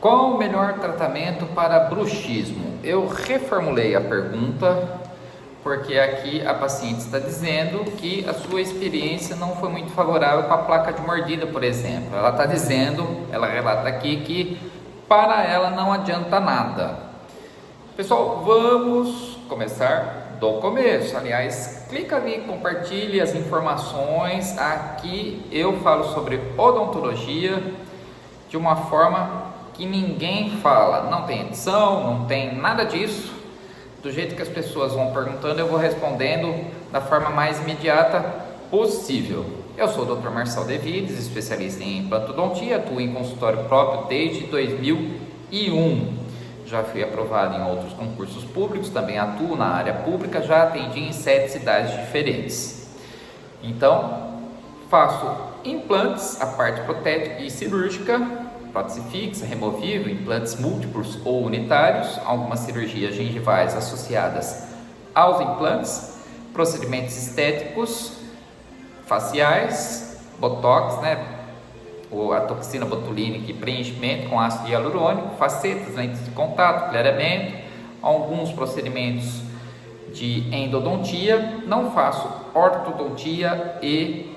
Qual o melhor tratamento para bruxismo? Eu reformulei a pergunta porque aqui a paciente está dizendo que a sua experiência não foi muito favorável com a placa de mordida, por exemplo. Ela está dizendo, ela relata aqui que para ela não adianta nada. Pessoal, vamos começar do começo. Aliás, clica ali, compartilhe as informações. Aqui eu falo sobre odontologia de uma forma que ninguém fala, não tem edição, não tem nada disso. Do jeito que as pessoas vão perguntando, eu vou respondendo da forma mais imediata possível. Eu sou o Dr. Marcel Devides, especialista em implantodontia, atuo em consultório próprio desde 2001. Já fui aprovado em outros concursos públicos, também atuo na área pública, já atendi em 7 cidades diferentes. Então, faço implantes, a parte protética e cirúrgica, prótese fixa, removível, implantes múltiplos ou unitários, algumas cirurgias gengivais associadas aos implantes, procedimentos estéticos, faciais, botox, a toxina botulínica e preenchimento com ácido hialurônico, facetas, lentes de contato, clareamento, alguns procedimentos de endodontia. Não faço ortodontia e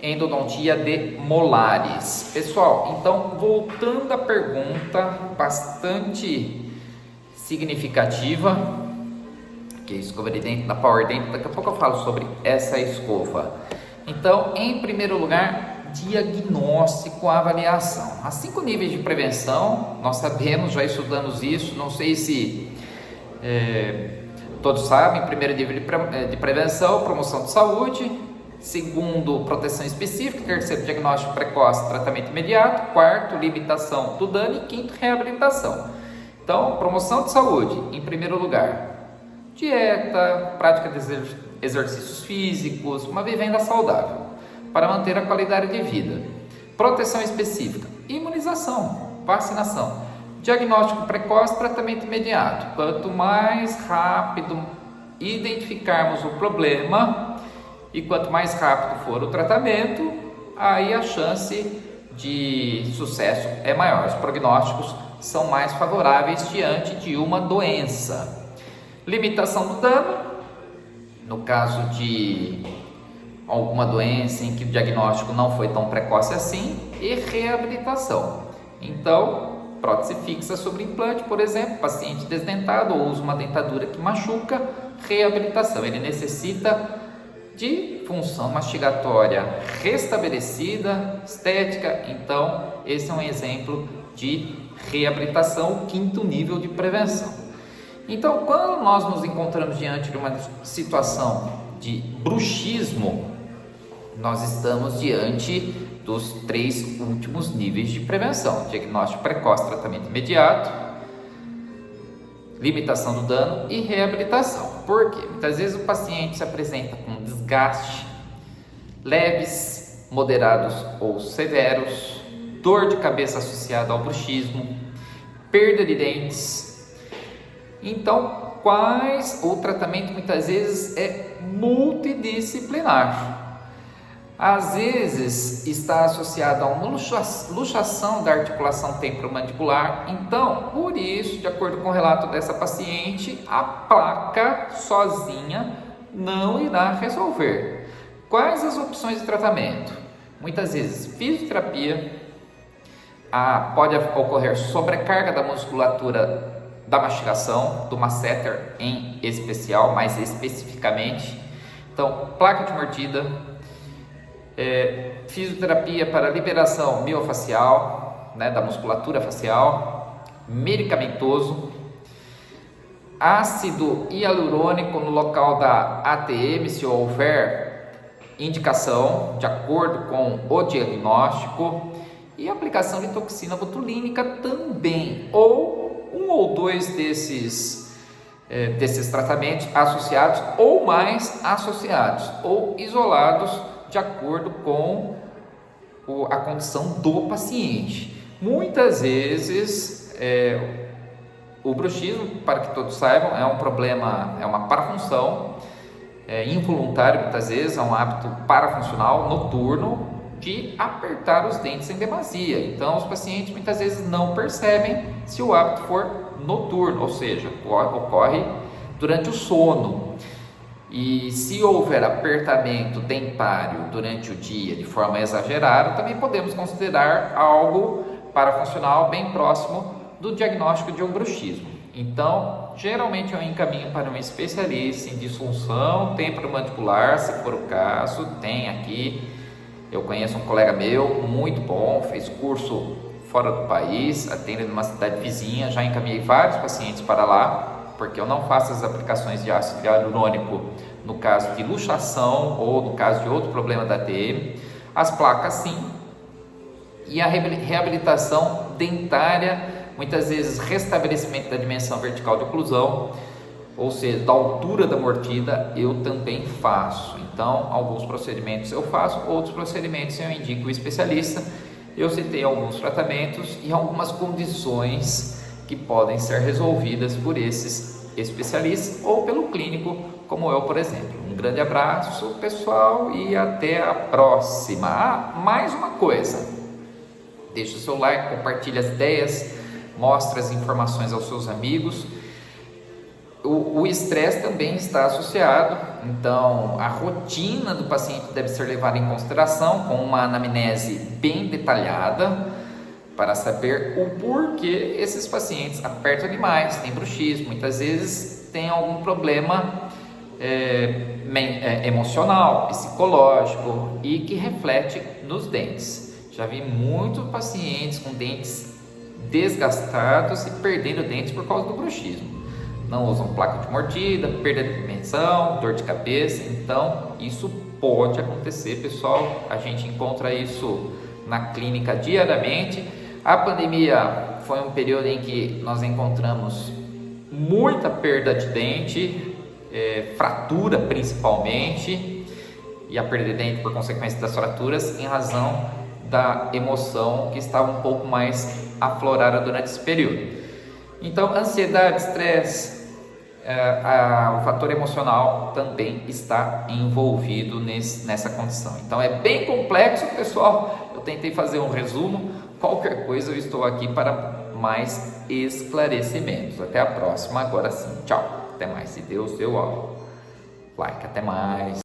endodontia de molares. Pessoal, então voltando à pergunta bastante significativa, que é escova de dente da Power Dent, daqui a pouco eu falo sobre essa escova. Então, em primeiro lugar, diagnóstico, avaliação. Há 5 níveis de prevenção, nós sabemos, já estudamos isso, não sei se todos sabem. Primeiro nível de prevenção, promoção de saúde. Segundo, proteção específica. Terceiro, diagnóstico precoce, tratamento imediato. Quarto, limitação do dano. E quinto, reabilitação. Então, promoção de saúde, em primeiro lugar. Dieta, prática de exercícios físicos, uma vivenda saudável, para manter a qualidade de vida. Proteção específica, imunização, vacinação. Diagnóstico precoce, tratamento imediato. Quanto mais rápido identificarmos o problema e quanto mais rápido for o tratamento, aí a chance de sucesso é maior. Os prognósticos são mais favoráveis diante de uma doença. Limitação do dano, no caso de alguma doença em que o diagnóstico não foi tão precoce assim, e reabilitação. Então, prótese fixa sobre implante, por exemplo, paciente desdentado ou usa uma dentadura que machuca, reabilitação. Ele necessita de função mastigatória restabelecida, estética. Então, esse é um exemplo de reabilitação, o 5º nível de prevenção. Então, quando nós nos encontramos diante de uma situação de bruxismo, nós estamos diante dos 3 últimos níveis de prevenção: diagnóstico precoce, tratamento imediato, limitação do dano e reabilitação. Por quê? Muitas vezes o paciente se apresenta com desgaste, leves, moderados ou severos, dor de cabeça associada ao bruxismo, perda de dentes. Então, o tratamento muitas vezes é multidisciplinar. Às vezes está associado a uma luxação da articulação temporomandibular. Então, por isso, de acordo com o relato dessa paciente, a placa sozinha não irá resolver. Quais as opções de tratamento? Muitas vezes fisioterapia, pode ocorrer sobrecarga da musculatura da mastigação, do masseter em especial, mais especificamente. Então, placa de mordida, fisioterapia para liberação miofacial, da musculatura facial, medicamentoso, ácido hialurônico no local da ATM, se houver indicação, de acordo com o diagnóstico, e aplicação de toxina botulínica também, ou um ou 2 desses tratamentos associados, ou mais associados, ou isolados, de acordo com a condição do paciente. Muitas vezes o bruxismo, para que todos saibam, é um problema, é uma parafunção involuntária, muitas vezes é um hábito parafuncional noturno, de apertar os dentes em demasia. Então, os pacientes muitas vezes não percebem se o hábito for noturno, ou seja, ocorre durante o sono. E se houver apertamento dentário durante o dia de forma exagerada, também podemos considerar algo parafuncional bem próximo do diagnóstico de um bruxismo. Então, geralmente eu encaminho para um especialista em disfunção temporomandibular, se for o caso. Tem aqui, eu conheço um colega meu, muito bom, fez curso fora do país, atende numa cidade vizinha, já encaminhei vários pacientes para lá, porque eu não faço as aplicações de ácido hialurônico no caso de luxação ou no caso de outro problema da TM, as placas sim, e a reabilitação dentária, muitas vezes restabelecimento da dimensão vertical de oclusão, ou seja, da altura da mordida, eu também faço. Então, alguns procedimentos eu faço, outros procedimentos eu indico o especialista. Eu citei alguns tratamentos e algumas condições que podem ser resolvidas por esses especialistas ou pelo clínico, como eu, por exemplo. Um grande abraço, pessoal, e até a próxima. Mais uma coisa, deixa o seu like, compartilha as ideias, mostra as informações aos seus amigos. O estresse também está associado, então a rotina do paciente deve ser levada em consideração com uma anamnese bem detalhada para saber o porquê esses pacientes apertam demais, tem bruxismo, muitas vezes tem algum problema emocional, psicológico e que reflete nos dentes. Já vi muitos pacientes com dentes desgastados e perdendo dentes por causa do bruxismo. Não usam placa de mordida, perda de dimensão, dor de cabeça. Então, isso pode acontecer, pessoal. A gente encontra isso na clínica diariamente. A pandemia foi um período em que nós encontramos muita perda de dente, fratura principalmente, e a perda de dente por consequência das fraturas, em razão da emoção que estava um pouco mais aflorada durante esse período. Então, ansiedade, estresse, o fator emocional também está envolvido nessa condição. Então, é bem complexo, pessoal. Eu tentei fazer um resumo. Qualquer coisa, eu estou aqui para mais esclarecimentos. Até a próxima. Agora sim, tchau. Até mais. Se Deus deu like, até mais.